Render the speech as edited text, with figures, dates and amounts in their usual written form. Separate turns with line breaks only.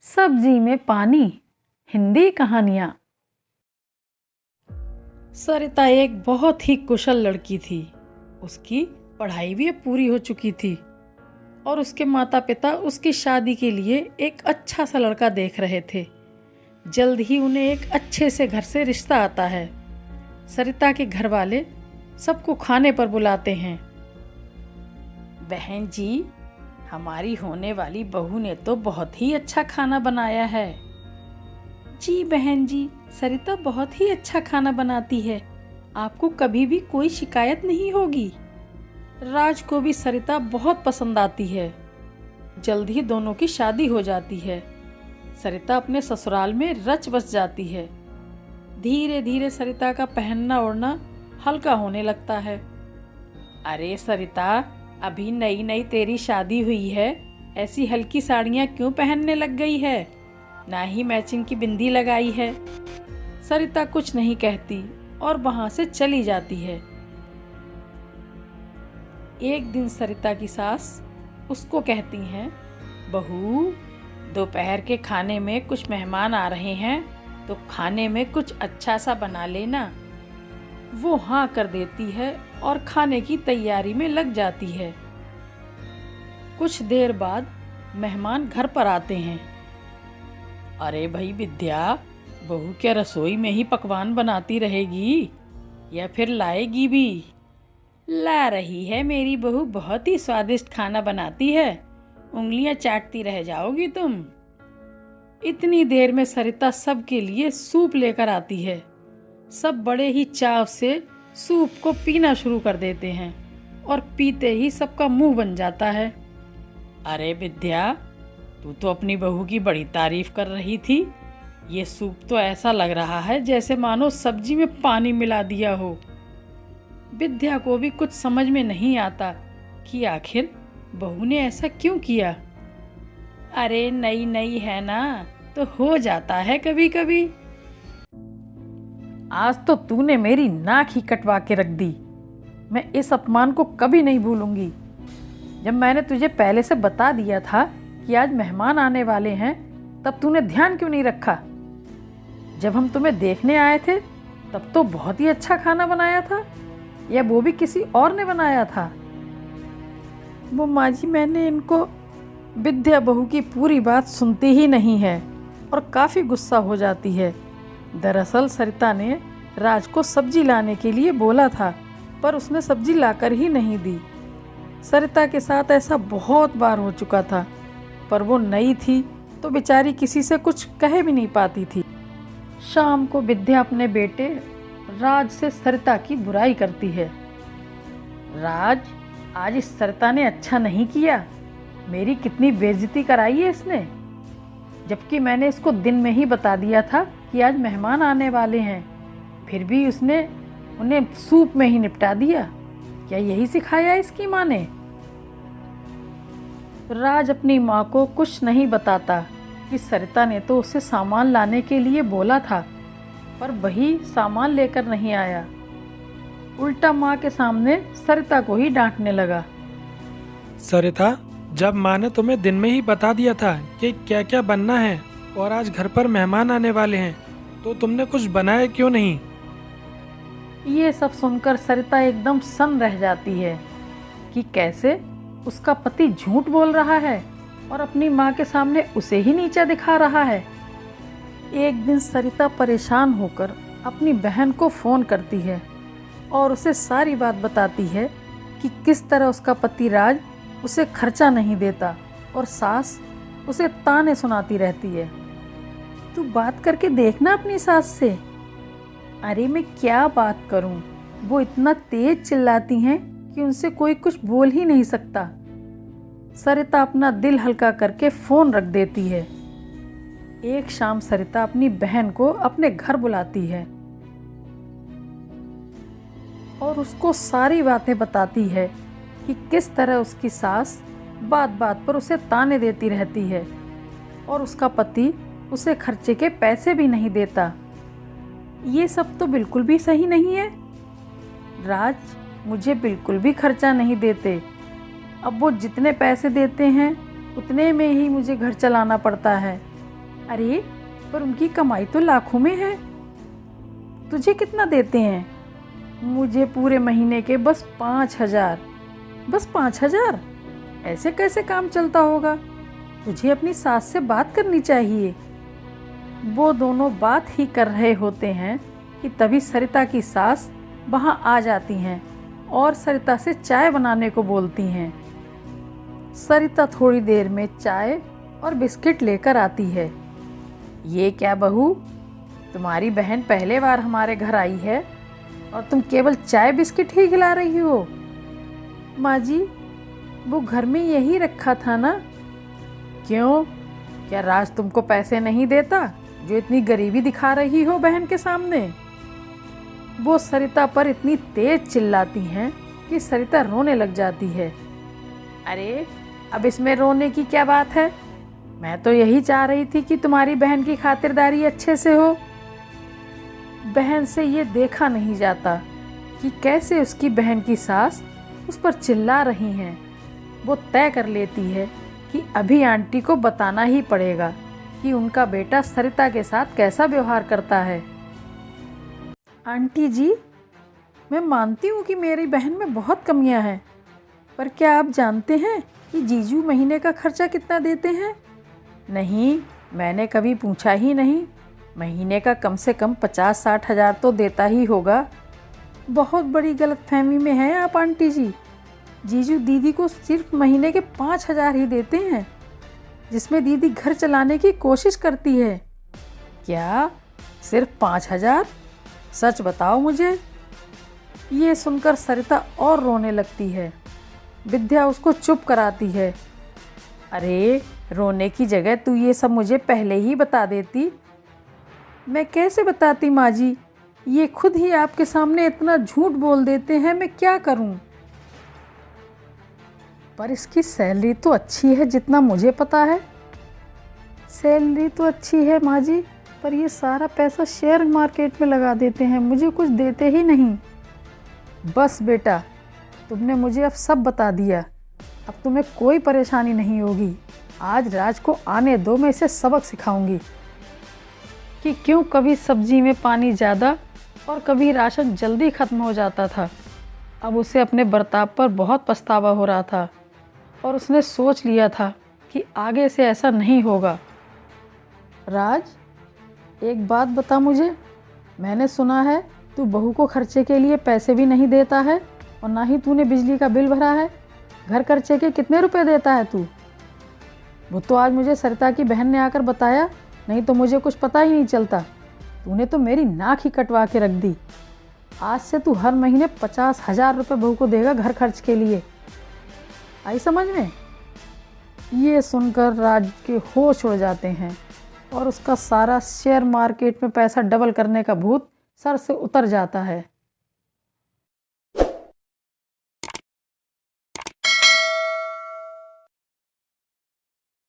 सब्जी में पानी। हिंदी कहानियाँ। सरिता एक बहुत ही कुशल लड़की थी। उसकी पढ़ाई भी अब पूरी हो चुकी थी और उसके माता पिता उसकी शादी के लिए एक अच्छा सा लड़का देख रहे थे। जल्द ही उन्हें एक अच्छे से घर से रिश्ता आता है। सरिता के घर वाले सबको खाने पर बुलाते हैं। बहन जी, हमारी होने वाली बहू ने तो बहुत ही अच्छा खाना बनाया है। जी बहन जी, सरिता बहुत ही अच्छा खाना बनाती है। आपको कभी भी कोई शिकायत नहीं होगी। राज को भी सरिता बहुत पसंद आती है। जल्द ही दोनों की शादी हो जाती है। सरिता अपने ससुराल में रच बस जाती है। धीरे धीरे सरिता का पहनना ओढ़ना हल्का होने लगता है। अरे सरिता, अभी नई नई तेरी शादी हुई है, ऐसी हल्की साड़ियाँ क्यों पहनने लग गई है? ना ही मैचिंग की बिंदी लगाई है। सरिता कुछ नहीं कहती और वहाँ से चली जाती है। एक दिन सरिता की सास उसको कहती हैं, बहू, दोपहर के खाने में कुछ मेहमान आ रहे हैं, तो खाने में कुछ अच्छा सा बना लेना। वो हाँ कर देती है और खाने की तैयारी में लग जाती है। कुछ देर बाद मेहमान घर पर आते हैं। अरे भाई विद्या, बहू क्या रसोई में ही पकवान बनाती रहेगी या फिर लाएगी भी? ला रही है मेरी बहू, बहुत ही स्वादिष्ट खाना बनाती है, उंगलियां चाटती रह जाओगी तुम। इतनी देर में सरिता सबके लिए सूप लेकर आती है। सब बड़े ही चाव से सूप को पीना शुरू कर देते हैं और पीते ही सबका मुंह बन जाता है। अरे विद्या, तू तो अपनी बहू की बड़ी तारीफ कर रही थी। ये सूप तो ऐसा लग रहा है जैसे मानो सब्जी में पानी मिला दिया हो। विद्या को भी कुछ समझ में नहीं आता कि आखिर बहू ने ऐसा क्यों किया। अरे नई नई है ना, तो हो जाता है कभी कभी। आज तो तूने मेरी नाक ही कटवा के रख दी। मैं इस अपमान को कभी नहीं भूलूंगी। जब मैंने तुझे पहले से बता दिया था कि आज मेहमान आने वाले हैं, तब तूने ध्यान क्यों नहीं रखा? जब हम तुम्हें देखने आए थे तब तो बहुत ही अच्छा खाना बनाया था, या वो भी किसी और ने बनाया था? वो माँ जी, मैंने इनको। विद्या बहू की पूरी बात सुनती ही नहीं है और काफ़ी गुस्सा हो जाती है। दरअसल सरिता ने राज को सब्जी लाने के लिए बोला था, पर उसने सब्जी लाकर ही नहीं दी। सरिता के साथ ऐसा बहुत बार हो चुका था, पर वो नई थी तो बेचारी किसी से कुछ कह भी नहीं पाती थी। शाम को विद्या अपने बेटे राज से सरिता की बुराई करती है। राज, आज इस सरिता ने अच्छा नहीं किया। मेरी कितनी बेइज्जती कराई है इसने, जबकि मैंने इसको दिन में ही बता दिया था कि आज मेहमान आने वाले हैं, फिर भी उसने उन्हें सूप में ही निपटा दिया। क्या यही सिखाया इसकी माँ ने? राज अपनी माँ को कुछ नहीं बताता कि सरिता ने तो उसे सामान लाने के लिए बोला था, पर वही सामान लेकर नहीं आया। उल्टा माँ के सामने सरिता को ही डांटने लगा।
सरिता, जब माँ ने तुम्हें दिन में ही बता दिया था कि क्या क्या बनना है और आज घर पर मेहमान आने वाले हैं, तो तुमने कुछ बनाया क्यों नहीं?
ये सब सुनकर सरिता एकदम सन्न रह जाती है कि कैसे उसका पति झूठ बोल रहा है और अपनी माँ के सामने उसे ही नीचा दिखा रहा है। एक दिन सरिता परेशान होकर अपनी बहन को फ़ोन करती है और उसे सारी बात बताती है कि किस तरह उसका पति राज उसे खर्चा नहीं देता और सास उसे ताने सुनाती रहती है। तू बात करके देखना अपनी सास से। अरे मैं क्या बात करूं, वो इतना तेज चिल्लाती हैं कि उनसे कोई कुछ बोल ही नहीं सकता। सरिता अपना दिल हल्का करके फ़ोन रख देती है। एक शाम सरिता अपनी बहन को अपने घर बुलाती है और उसको सारी बातें बताती है कि किस तरह उसकी सास बात बात पर उसे ताने देती रहती है और उसका पति उसे खर्चे के पैसे भी नहीं देता। ये सब तो बिल्कुल भी सही नहीं है। राज मुझे बिल्कुल भी खर्चा नहीं देते। अब वो जितने पैसे देते हैं उतने में ही मुझे घर चलाना पड़ता है। अरे पर उनकी कमाई तो लाखों में है। तुझे कितना देते हैं? मुझे पूरे महीने के बस 5,000। बस 5,000? ऐसे कैसे काम चलता होगा? तुझे अपनी सास से बात करनी चाहिए। वो दोनों बात ही कर रहे होते हैं कि तभी सरिता की सास वहाँ आ जाती हैं और सरिता से चाय बनाने को बोलती हैं। सरिता थोड़ी देर में चाय और बिस्किट लेकर आती है। ये क्या बहू, तुम्हारी बहन पहले बार हमारे घर आई है और तुम केवल चाय बिस्किट ही खिला रही हो? माँ जी, वो घर में यही रखा था ना। क्यों, क्या राज तुमको पैसे नहीं देता जो इतनी गरीबी दिखा रही हो बहन के सामने? वो सरिता पर इतनी तेज चिल्लाती हैं कि सरिता रोने लग जाती है। अरे अब इसमें रोने की क्या बात है? मैं तो यही चाह रही थी कि तुम्हारी बहन की खातिरदारी अच्छे से हो। बहन से ये देखा नहीं जाता कि कैसे उसकी बहन की सास उस पर चिल्ला रही हैं। वो तय कर लेती है कि अभी आंटी को बताना ही पड़ेगा कि उनका बेटा सरिता के साथ कैसा व्यवहार करता है। आंटी जी, मैं मानती हूँ कि मेरी बहन में बहुत कमियाँ हैं, पर क्या आप जानते हैं कि जीजू महीने का खर्चा कितना देते हैं? नहीं, मैंने कभी पूछा ही नहीं। महीने का कम से कम 50-60 हज़ार तो देता ही होगा। बहुत बड़ी गलतफहमी में हैं आप आंटी जी। जीजू दीदी को सिर्फ महीने के 5,000 ही देते हैं, जिसमें दीदी घर चलाने की कोशिश करती है। क्या सिर्फ 5,000? सच बताओ मुझे। ये सुनकर सरिता और रोने लगती है। विद्या उसको चुप कराती है। अरे रोने की जगह तू ये सब मुझे पहले ही बता देती। मैं कैसे बताती माँ जी, ये खुद ही आपके सामने इतना झूठ बोल देते हैं, मैं क्या करूँ? पर इसकी सैलरी तो अच्छी है जितना मुझे पता है। सैलरी तो अच्छी है माँ जी, पर ये सारा पैसा शेयर मार्केट में लगा देते हैं, मुझे कुछ देते ही नहीं। बस बेटा, तुमने मुझे अब सब बता दिया। अब तुम्हें कोई परेशानी नहीं होगी। आज राज को आने दो, मैं इसे सबक सिखाऊंगी कि क्यों कभी सब्जी में पानी ज़्यादा और कभी राशन जल्दी ख़त्म हो जाता था। अब उसे अपने बर्ताव पर बहुत पछतावा हो रहा था और उसने सोच लिया था कि आगे से ऐसा नहीं होगा। राज, एक बात बता मुझे, मैंने सुना है तू बहू को खर्चे के लिए पैसे भी नहीं देता है और ना ही तूने बिजली का बिल भरा है। घर खर्चे के कितने रुपए देता है तू? वो तो आज मुझे सरिता की बहन ने आकर बताया, नहीं तो मुझे कुछ पता ही नहीं चलता। तूने तो मेरी नाक ही कटवा के रख दी। आज से तू हर महीने 50,000 रुपये बहू को देगा घर खर्च के लिए। आई समझ में? ये सुनकर राज के होश उड़ जाते हैं और उसका सारा शेयर मार्केट में पैसा डबल करने का भूत सर से उतर जाता है।